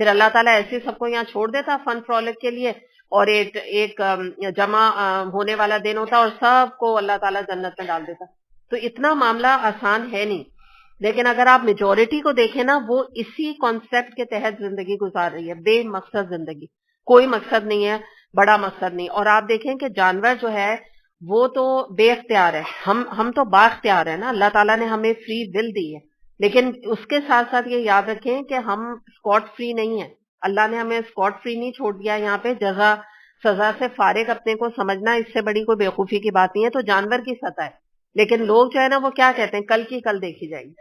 پھر اللہ تعالیٰ ایسے سب کو یہاں چھوڑ دیتا فن فرولک کے لیے، اور ایک جمع ہونے والا دن ہوتا اور سب کو اللہ تعالیٰ جنت میں ڈال دیتا. تو اتنا معاملہ آسان ہے نہیں. لیکن اگر آپ میجورٹی کو دیکھیں نا، وہ اسی کانسیپٹ کے تحت زندگی گزار رہی ہے، بے مقصد زندگی، کوئی مقصد نہیں ہے، بڑا مقصد نہیں. اور آپ دیکھیں کہ جانور جو ہے وہ تو بے اختیار ہے، ہم تو با اختیار ہے نا. اللہ تعالیٰ نے ہمیں فری ول دی ہے، لیکن اس کے ساتھ ساتھ یہ یاد رکھیں کہ ہم اسکاٹ فری نہیں ہیں. اللہ نے ہمیں اسکاٹ فری نہیں چھوڑ دیا یہاں پہ. جزا سزا سے فارغ اپنے کو سمجھنا اس سے بڑی کوئی بیوقوفی کی بات نہیں ہے. تو جانور کی سطح ہے، لیکن لوگ جو ہے نا وہ کیا کہتے ہیں، کل کی کل دیکھی جائے گی.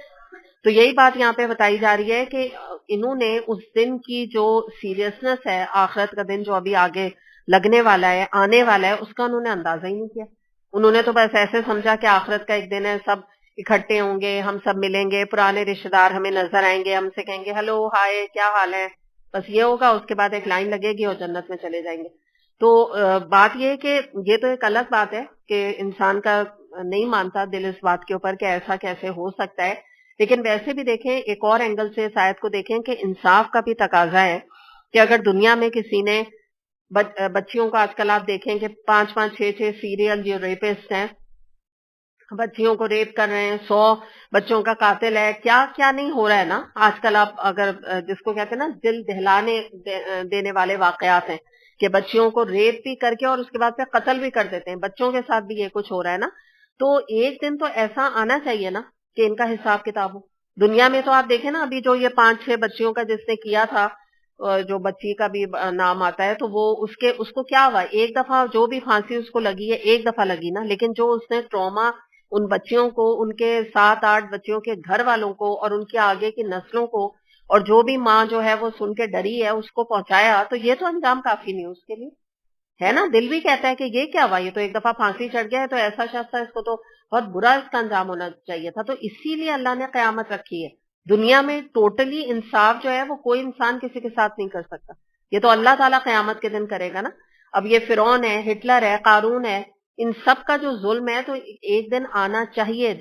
تو یہی بات یہاں پہ بتائی جا رہی ہے کہ انہوں نے اس دن کی جو سیریسنس ہے، آخرت کا دن جو ابھی آگے لگنے والا ہے، آنے والا ہے، اس کا انہوں نے اندازہ ہی نہیں کیا. انہوں نے تو بس ایسے سمجھا کہ آخرت کا ایک دن ہے، سب اکٹھے ہوں گے، ہم سب ملیں گے، پرانے رشتے دار ہمیں نظر آئیں گے، ہم سے کہیں گے ہلو ہائے کیا حال ہے، بس یہ ہوگا. اس کے بعد ایک لائن لگے گی اور جنت میں چلے جائیں گے. تو بات یہ ہے کہ یہ تو ایک الگ بات ہے کہ انسان کا نہیں مانتا دل اس بات کے اوپر کہ ایسا کیسے ہو سکتا ہے. لیکن ویسے بھی دیکھیں، ایک اور اینگل سے اس آیت کو دیکھیں کہ انصاف کا بھی تقاضا ہے کہ اگر دنیا میں کسی نے بچیوں کو، آج کل آپ دیکھیں کہ 5-5 6-6 سیریل جو ریپسٹ ہیں، بچیوں کو ریپ کر رہے ہیں، 100 بچوں کا قاتل ہے، کیا کیا نہیں ہو رہا ہے نا آج کل. آپ اگر جس کو کہتے ہیں نا دل دہلانے دینے والے واقعات ہیں کہ بچیوں کو ریپ بھی کر کے اور اس کے بعد پھر قتل بھی کر دیتے ہیں، بچوں کے ساتھ بھی یہ کچھ ہو رہا ہے نا. تو ایک دن تو ایسا آنا چاہیے نا کہ ان کا حساب کتاب ہو. دنیا میں تو آپ دیکھیں نا ابھی جو یہ 5-6 بچیوں کا جس نے کیا تھا، جو بچی کا بھی نام آتا ہے، تو وہ اس کو کیا ہوا، ایک دفعہ جو بھی پھانسی اس کو لگی ہے ایک دفعہ لگی نا، لیکن جو اس نے ٹراما ان بچیوں کو، ان کے 7-8 بچیوں کے گھر والوں کو اور ان کے آگے کی نسلوں کو، اور جو بھی ماں جو ہے وہ سن کے ڈری ہے اس کو پہنچایا، تو یہ تو انجام کافی نہیں اس کے لیے ہے نا. دل بھی کہتا ہے کہ یہ کیا ہوا، یہ تو ایک دفعہ پھانسی چڑھ گیا ہے، تو ایسا شخص تھا، اس کو تو بہت برا اس کا انجام ہونا چاہیے تھا. تو اسی لیے اللہ نے قیامت رکھی ہے. دنیا میں ٹوٹلی انصاف جو ہے وہ کوئی انسان کسی کے ساتھ نہیں کر سکتا، یہ تو اللہ تعالیٰ قیامت کے دن کرے گا نا. اب یہ فرعون ہے، ہٹلر ہے، قارون ہے، ان سب کا جو ظلم ہے تو ایک دن آنا چاہیے.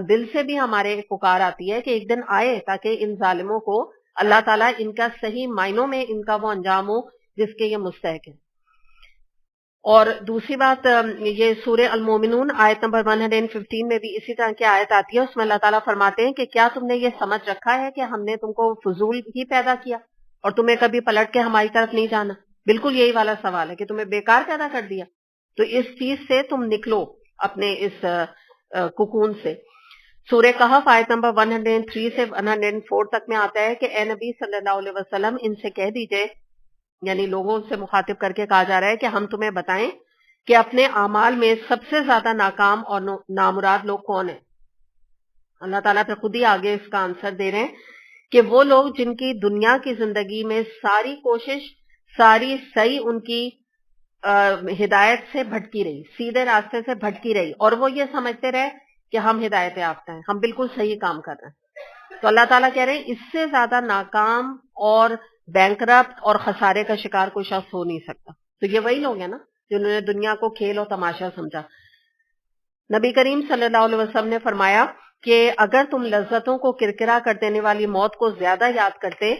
دل سے بھی ہمارے پکار آتی ہے کہ ایک دن آئے تاکہ ان ظالموں کو اللہ تعالیٰ ان کا صحیح معنوں میں ان کا وہ انجام ہو جس کے یہ مستحق ہے. اور دوسری بات، یہ سورہ المومنون آیت نمبر 115 میں بھی اسی طرح کی آیت آتی ہے. اس میں اللہ تعالیٰ فرماتے ہیں کہ کیا تم نے یہ سمجھ رکھا ہے کہ ہم نے تم کو فضول ہی پیدا کیا اور تمہیں کبھی پلٹ کے ہماری طرف نہیں جانا. بالکل یہی والا سوال ہے کہ تمہیں بیکار پیدا کر دیا. تو اس چیز سے تم نکلو اپنے اس ککون سے. سورہ کہف آیت نمبر 103 سے 104 تک میں آتا ہے کہ اے نبی صلی اللہ علیہ وسلم ان سے کہہ دیجئے، یعنی لوگوں سے مخاطب کر کے کہا جا رہا ہے کہ ہم تمہیں بتائیں کہ اپنے اعمال میں سب سے زیادہ ناکام اور نامراد لوگ کون ہیں. اللہ تعالیٰ پہ خود ہی آگے اس کا آنسر دے رہے ہیں کہ وہ لوگ جن کی دنیا کی زندگی میں ساری کوشش، ساری صحیح ان کی ہدایت سے بھٹکی رہی، سیدھے راستے سے بھٹکی رہی، اور وہ یہ سمجھتے رہے کہ ہم ہدایت یافتہ ہیں، ہم بالکل صحیح کام کر رہے ہیں. تو اللہ تعالیٰ کہہ رہے ہیں اس سے زیادہ ناکام اور بینکرپٹ اور خسارے کا شکار کوئی شخص ہو نہیں سکتا. تو یہ وہی لوگ ہیں نا جنہوں نے دنیا کو کھیل اور تماشا سمجھا. نبی کریم صلی اللہ علیہ وسلم نے فرمایا کہ اگر تم لذتوں کو کرکرا کر دینے والی موت کو زیادہ یاد کرتے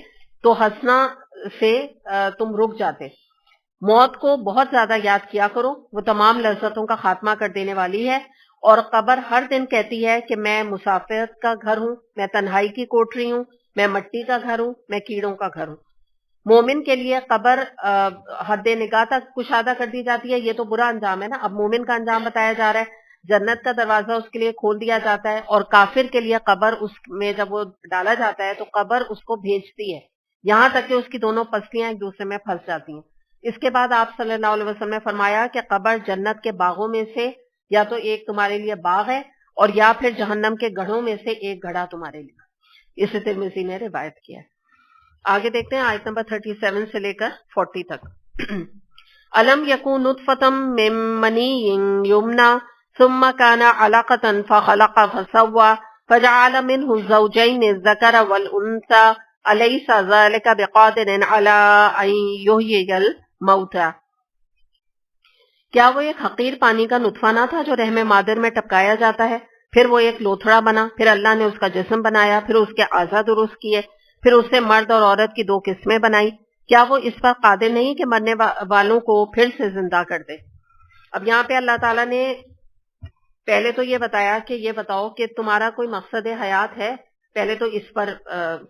تو ہنسنا سے تم رک جاتے. موت کو بہت زیادہ یاد کیا کرو، وہ تمام لذتوں کا خاتمہ کر دینے والی ہے. اور قبر ہر دن کہتی ہے کہ میں مسافرت کا گھر ہوں، میں تنہائی کی کوٹری ہوں، میں مٹی کا گھر ہوں، میں کیڑوں کا گھر ہوں. مومن کے لیے قبر حد نگاہ تک کشادہ کر دی جاتی ہے، یہ تو برا انجام ہے نا. اب مومن کا انجام بتایا جا رہا ہے، جنت کا دروازہ اس کے لیے کھول دیا جاتا ہے. اور کافر کے لیے قبر اس میں جب وہ ڈالا جاتا ہے تو قبر اس کو بھیجتی ہے، یہاں تک کہ اس کی دونوں پسلیاں ایک دوسرے میں پھنس جاتی ہیں. اس کے بعد آپ صلی اللہ علیہ وسلم نے فرمایا کہ قبر جنت کے باغوں میں سے یا تو ایک تمہارے لیے باغ ہے اور یا پھر جہنم کے گڑھوں میں سے ایک گڑھا تمہارے لیے. اسے ترمذی نے روایت کیا ہے. آگے دیکھتے ہیں آیت نمبر 37 سے لے کر 40 تک. الم یکون نطفۃ من منی یمنی ثم کان علقۃ فخلق فسوى فجعل منه الزوجین الذکر والانثى الیس ذلک بقادر علی ان یحیی الموتى. کیا وہ ایک حقیر پانی کا نطفہ نہ تھا جو رحم مادر میں ٹپکایا جاتا ہے، پھر وہ ایک لوتھڑا بنا، پھر اللہ نے اس کا جسم بنایا، پھر اس کے اعضاء درست کیے، پھر اس سے مرد اور عورت کی دو قسمیں بنائی. کیا وہ اس پر قادر نہیں کہ مرنے والوں کو پھر سے زندہ کر دے؟ اب یہاں پہ اللہ تعالیٰ نے پہلے تو یہ بتایا کہ یہ بتاؤ کہ تمہارا کوئی مقصد حیات ہے. پہلے تو اس پر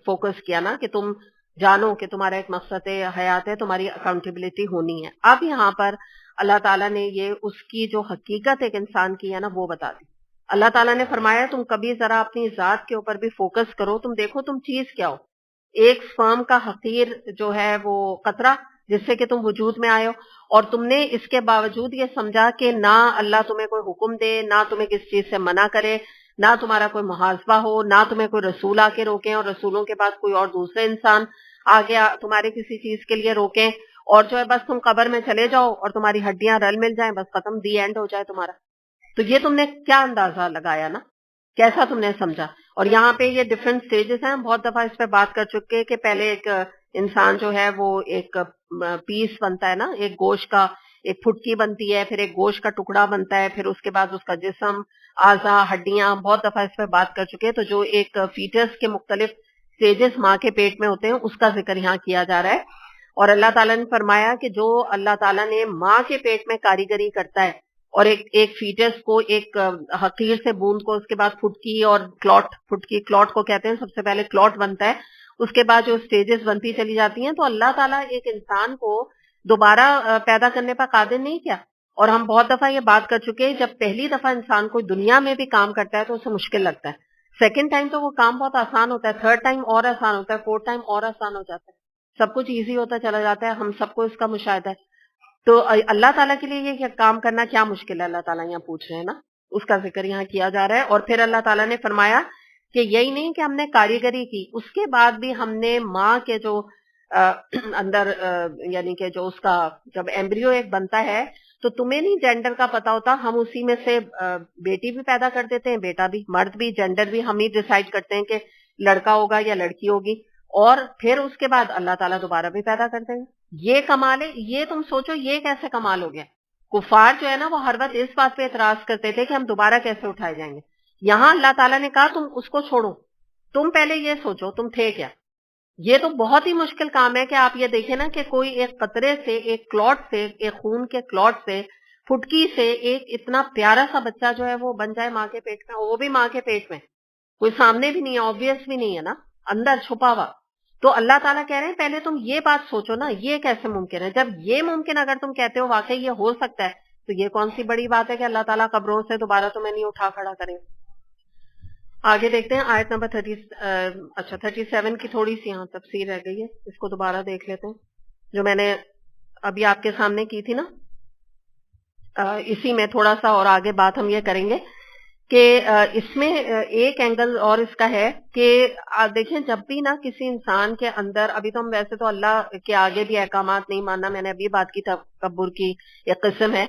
فوکس کیا نا کہ تم جانو کہ تمہارا ایک مقصد حیات ہے, تمہاری اکاؤنٹیبلٹی ہونی ہے. اب یہاں پر اللہ تعالیٰ نے یہ اس کی جو حقیقت ایک انسان کی ہے نا وہ بتا دی. اللہ تعالیٰ نے فرمایا تم کبھی ذرا اپنی ذات کے اوپر بھی فوکس کرو, تم دیکھو تم چیز کیا ہو. ایک سپرم کا حقیر جو ہے وہ قطرہ جس سے کہ تم وجود میں آئے ہو, اور تم نے اس کے باوجود یہ سمجھا کہ نہ اللہ تمہیں کوئی حکم دے, نہ تمہیں کس چیز سے منع کرے, نہ تمہارا کوئی محاسبہ ہو, نہ تمہیں کوئی رسول آ کے روکیں اور رسولوں کے پاس کوئی اور دوسرے انسان آگے تمہارے کسی چیز کے لیے روکیں, اور جو ہے بس تم قبر میں چلے جاؤ اور تمہاری ہڈیاں رل مل جائیں, بس ختم, دی اینڈ ہو جائے تمہارا. تو یہ تم نے کیا اندازہ لگایا نا, کیسا تم نے سمجھا. اور یہاں پہ یہ ڈفرینٹ سٹیجز ہیں, بہت دفعہ اس پہ بات کر چکے کہ پہلے ایک انسان جو ہے وہ ایک پیس بنتا ہے نا, ایک گوشت کا ایک پھٹکی بنتی ہے, پھر ایک گوشت کا ٹکڑا بنتا ہے, پھر اس کے بعد اس کا جسم, اعضا, ہڈیاں, بہت دفعہ اس پہ بات کر چکے. تو جو ایک فیٹس کے مختلف سٹیجز ماں کے پیٹ میں ہوتے ہیں اس کا ذکر یہاں کیا جا رہا ہے. اور اللہ تعالیٰ نے فرمایا کہ جو اللہ تعالیٰ نے ماں کے پیٹ میں کاریگری کرتا ہے اور ایک فیٹس کو ایک حقیر سے بوند کو, اس کے بعد پھٹکی اور کلوٹ, پھٹکی کلوٹ کو کہتے ہیں, سب سے پہلے کلوٹ بنتا ہے, اس کے بعد جو سٹیجز بنتی چلی جاتی ہیں. تو اللہ تعالیٰ ایک انسان کو دوبارہ پیدا کرنے پر قادر نہیں کیا. اور ہم بہت دفعہ یہ بات کر چکے ہیں, جب پہلی دفعہ انسان کوئی دنیا میں بھی کام کرتا ہے تو اسے مشکل لگتا ہے, سیکنڈ ٹائم تو وہ کام بہت آسان ہوتا ہے, تھرڈ ٹائم اور آسان ہوتا ہے, فورتھ ٹائم اور آسان ہو جاتا ہے, سب کچھ ایزی ہوتا چلا جاتا ہے. ہم سب کو اس کا مشاہدہ ہے. تو اللہ تعالیٰ کے لیے یہ کام کرنا کیا مشکل ہے, اللہ تعالیٰ یہاں پوچھ رہے ہیں نا, اس کا ذکر یہاں کیا جا رہا ہے. اور پھر اللہ تعالیٰ نے فرمایا کہ یہی نہیں کہ ہم نے کاریگری کی, اس کے بعد بھی ہم نے ماں کے جو اندر یعنی کہ جو اس کا جب ایمبریو ایک بنتا ہے تو تمہیں نہیں جینڈر کا پتا ہوتا, ہم اسی میں سے بیٹی بھی پیدا کر دیتے ہیں, بیٹا بھی, مرد بھی, جینڈر بھی ہم ہی ڈیسائیڈ کرتے ہیں کہ لڑکا ہوگا یا لڑکی ہوگی, اور پھر اس کے بعد اللہ تعالیٰ دوبارہ بھی پیدا کر دیں گے. یہ کمال ہے. یہ تم سوچو یہ کیسے کمال ہو گیا. کفار جو ہے نا وہ ہر وقت اس بات پہ اعتراض کرتے تھے کہ ہم دوبارہ کیسے اٹھائے جائیں گے. یہاں اللہ تعالیٰ نے کہا تم اس کو چھوڑو, تم پہلے یہ سوچو تم تھے کیا. یہ تو بہت ہی مشکل کام ہے کہ آپ یہ دیکھیں نا کہ کوئی ایک قطرے سے, ایک کلوٹ سے, ایک خون کے کلوٹ سے, پھٹکی سے ایک اتنا پیارا سا بچہ جو ہے وہ بن جائے ماں کے پیٹ میں, وہ بھی ماں کے پیٹ میں, کوئی سامنے بھی نہیں ہے, آبویس بھی نہیں ہے نا, اندر چھپا ہوا. تو اللہ تعالیٰ کہہ رہے ہیں پہلے تم یہ بات سوچو نا, یہ کیسے ممکن ہے. جب یہ ممکن اگر تم کہتے ہو واقعی یہ ہو سکتا ہے تو یہ کون سی بڑی بات ہے کہ اللہ تعالیٰ قبروں سے دوبارہ تمہیں نہیں اٹھا کھڑا کرے. آگے دیکھتے ہیں آیت نمبر 37 کی تھوڑی سی یہاں تفسیر رہ گئی ہے, اس کو دوبارہ دیکھ لیتے ہیں جو میں نے ابھی آپ کے سامنے کی تھی نا. اسی میں تھوڑا سا اور آگے بات ہم یہ کریں گے کہ اس میں ایک اینگل اور اس کا ہے کہ دیکھیں جب بھی نا کسی انسان کے اندر, ابھی تو ہم ویسے تو اللہ کے آگے بھی احکامات نہیں ماننا, میں نے ابھی بات کی تکبر کی ایک قسم ہے,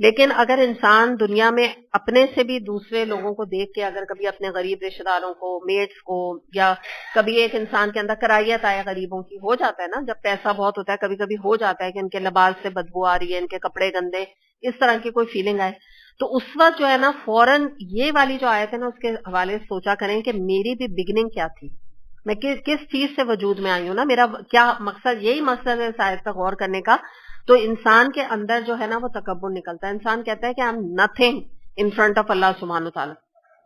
لیکن اگر انسان دنیا میں اپنے سے بھی دوسرے لوگوں کو دیکھ کے اگر کبھی اپنے غریب رشتہ داروں کو, میٹس کو, یا کبھی ایک انسان کے اندر کرائیت آیا غریبوں کی, ہو جاتا ہے نا جب پیسہ بہت ہوتا ہے, کبھی کبھی ہو جاتا ہے کہ ان کے لباس سے بدبو آ رہی ہے, ان کے کپڑے گندے, اس طرح کی کوئی فیلنگ آئے, تو اس وقت جو ہے نا فوراً یہ والی جو آیت ہے نا اس کے حوالے سے سوچا کریں کہ میری بھی بگننگ کیا تھی, میں کس چیز سے وجود میں آئی ہوں نا, میرا کیا مقصد. یہی مقصد ہے اس آیت پر غور کرنے کا. تو انسان کے اندر جو ہے نا وہ تکبر نکلتا ہے, انسان کہتا ہے کہ I am nothing in front of Allah سبحانہ وتعالی.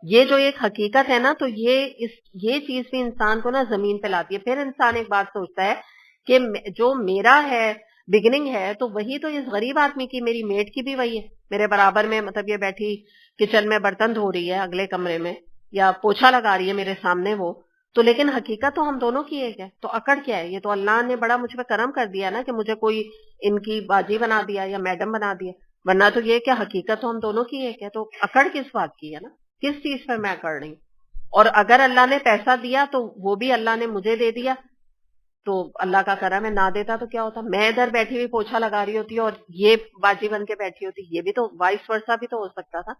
یہ جو ایک حقیقت ہے نا, تو یہ چیز بھی انسان کو نا زمین پہ لاتی ہے. پھر انسان ایک بات سوچتا ہے کہ جو میرا ہے بگننگ ہے تو وہی تو اس غریب آدمی کی, میری میٹ کی بھی وہی ہے, میرے برابر میں, مطلب یہ بیٹھی کچن میں برتن دھو رہی ہے اگلے کمرے میں, یا پوچھا لگا رہی ہے میرے سامنے وہ, تو لیکن حقیقت تو ہم دونوں کی ایک ہے. تو اکڑ کیا ہے, یہ تو اللہ نے بڑا مجھ پہ کرم کر دیا نا کہ مجھے کوئی ان کی باجی بنا دیا یا میڈم بنا دیا, ورنہ تو یہ کہ حقیقت تو ہم دونوں کی ایک ہے. تو اکڑ کس بات کی ہے نا, کس چیز پہ میں اکڑ رہی ہوں. اور اگر اللہ نے پیسہ دیا تو وہ بھی اللہ نے مجھے دے دیا, تو اللہ کا کرم ہے. نہ دیتا تو کیا ہوتا, میں ادھر بیٹھی ہوئی پوچھا لگا رہی ہوتی اور یہ باجی بن کے بیٹھی ہوتی, یہ بھی تو وائس ورسا بھی تو ہو سکتا تھا.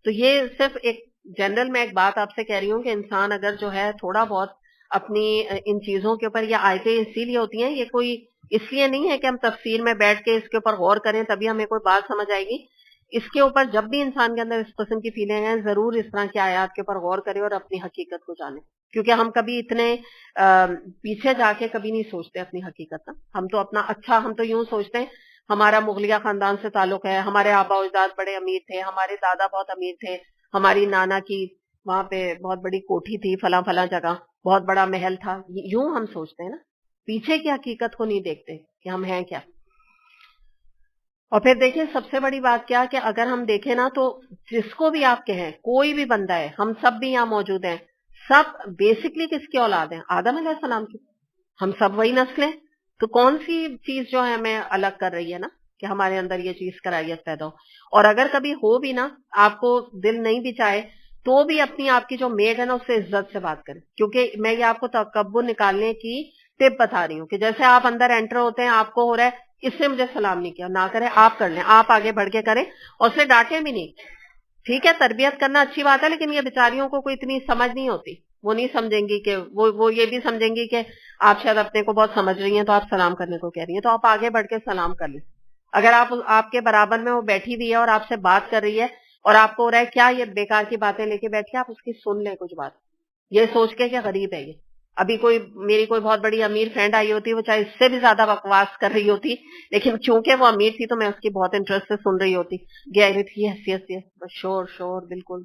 تو یہ صرف ایک جنرل میں ایک بات آپ سے کہہ رہی ہوں کہ انسان اگر جو ہے تھوڑا بہت اپنی ان چیزوں کے اوپر, یہ آیتیں اسی لیے ہوتی ہیں, یہ کوئی اس لیے نہیں ہے کہ ہم تفسیر میں بیٹھ کے اس کے اوپر غور کریں تبھی ہمیں کوئی بات سمجھ آئے گی. اس کے اوپر جب بھی انسان کے اندر اس قسم کی فیلنگ ہے, ضرور اس طرح کی آیات کے اوپر غور کرے اور اپنی حقیقت کو جانے. کیونکہ ہم کبھی اتنے پیچھے جا کے کبھی نہیں سوچتے اپنی حقیقت نا. ہم تو اپنا اچھا ہم تو یوں سوچتے ہیں ہمارا مغلیہ خاندان سے تعلق ہے, ہمارے آبا و اجداد بڑے امیر تھے, ہمارے دادا بہت امیر تھے, ہماری نانا کی وہاں پہ بہت بڑی کوٹھی تھی فلاں فلاں جگہ, بہت بڑا محل تھا, یوں ہم سوچتے ہیں نا, پیچھے کی حقیقت کو نہیں دیکھتے کہ ہم ہیں کیا. اور پھر دیکھیں سب سے بڑی بات کیا کہ اگر ہم دیکھیں نا تو جس کو بھی آپ کہیں, کوئی بھی بندہ ہے, ہم سب بھی یہاں موجود ہیں, سب بیسکلی کس کی اولاد ہیں؟ آدم علیہ السلام کی. ہم سب وہی نسل ہیں. تو کون سی چیز جو ہے ہمیں الگ کر رہی ہے نا کہ ہمارے اندر یہ چیز کرائیت پیدا ہو. اور اگر کبھی ہو بھی نا, آپ کو دل نہیں بھی چاہے تو بھی اپنی آپ کی جو میڈ ہے نا اس سے عزت سے بات کریں, کیونکہ میں یہ آپ کو تکبر نکالنے کی ٹپ بتا رہی ہوں کہ جیسے آپ اندر انٹر ہوتے ہیں آپ کو ہو رہا ہے اس سے مجھے سلام نہیں کیا, نہ کریں, آپ کر لیں, آپ آگے بڑھ کے کریں اور اسے ڈانٹیں بھی نہیں. ٹھیک ہے تربیت کرنا اچھی بات ہے, لیکن یہ بیچاریوں کو کوئی اتنی سمجھ نہیں ہوتی, وہ نہیں سمجھیں گی کہ وہ یہ بھی سمجھیں گی کہ آپ شاید اپنے کو بہت سمجھ رہی ہیں تو آپ سلام کرنے کو کہہ رہی ہیں, تو آپ آگے بڑھ کے سلام کر لیں. اگر آپ کے برابر میں وہ بیٹھی ہوئی ہے اور آپ سے بات کر رہی ہے اور آپ کو ہو رہا ہے کیا یہ بیکار کی باتیں لے کے بیٹھی, آپ اس کی سن لیں کچھ بات, یہ سوچ کے کہ غریب ہے یہ. ابھی میری کوئی بہت بڑی امیر فرینڈ آئی ہوتی, وہ چاہے اس سے بھی زیادہ بکواس کر رہی ہوتی, لیکن چونکہ وہ امیر تھی تو میں اس کی بہت انٹرسٹ سے سن رہی ہوتی, کہہ رہی تھی یس یس یس, شور بالکل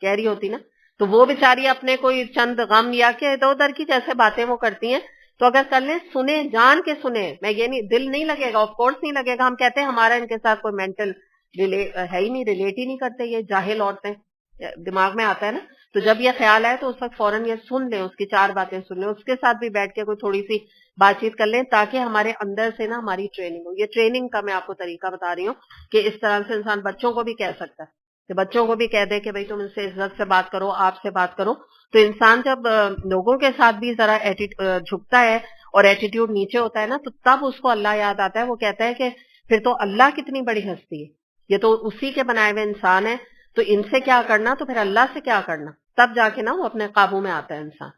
کہہ رہی ہوتی نا. تو وہ بیچاری اپنے کوئی چند غم یا کہ ادھر ادھر کی جیسے باتیں وہ کرتی ہیں, تو اگر کر لیں سنیں, جان کے سنیں. میں یہ نہیں, دل نہیں لگے گا, آف کورس نہیں لگے گا, ہم کہتے ہیں ہمارا ان کے ساتھ کوئی مینٹل ہے ہی نہیں, ریلیٹ ہی نہیں کرتے, یہ جاہل عورتیں, دماغ میں آتا ہے نا. تو جب یہ خیال آئے تو اس وقت فوراً یہ سن لیں, اس کی 4 باتیں سن لیں, اس کے ساتھ بھی بیٹھ کے کوئی تھوڑی سی بات چیت کر لیں, تاکہ ہمارے اندر سے نا ہماری ٹریننگ ہو. یہ ٹریننگ کا میں آپ کو طریقہ بتا رہی ہوں کہ اس طرح سے انسان بچوں کو بھی کہہ سکتا ہے, کہ بچوں کو بھی کہہ دے کہ بھئی تم ان سے عزت سے بات کرو, آپ سے بات کرو. تو انسان جب لوگوں کے ساتھ بھی ذرا جھکتا ہے اور ایٹیٹیوڈ نیچے ہوتا ہے نا, تو تب اس کو اللہ یاد آتا ہے. وہ کہتا ہے کہ پھر تو اللہ کتنی بڑی ہستی ہے, یہ تو اسی کے بنائے ہوئے انسان ہے, تو ان سے کیا کرنا, تو پھر اللہ سے کیا کرنا, تب جا کے نا وہ اپنے قابو میں آتا ہے انسان.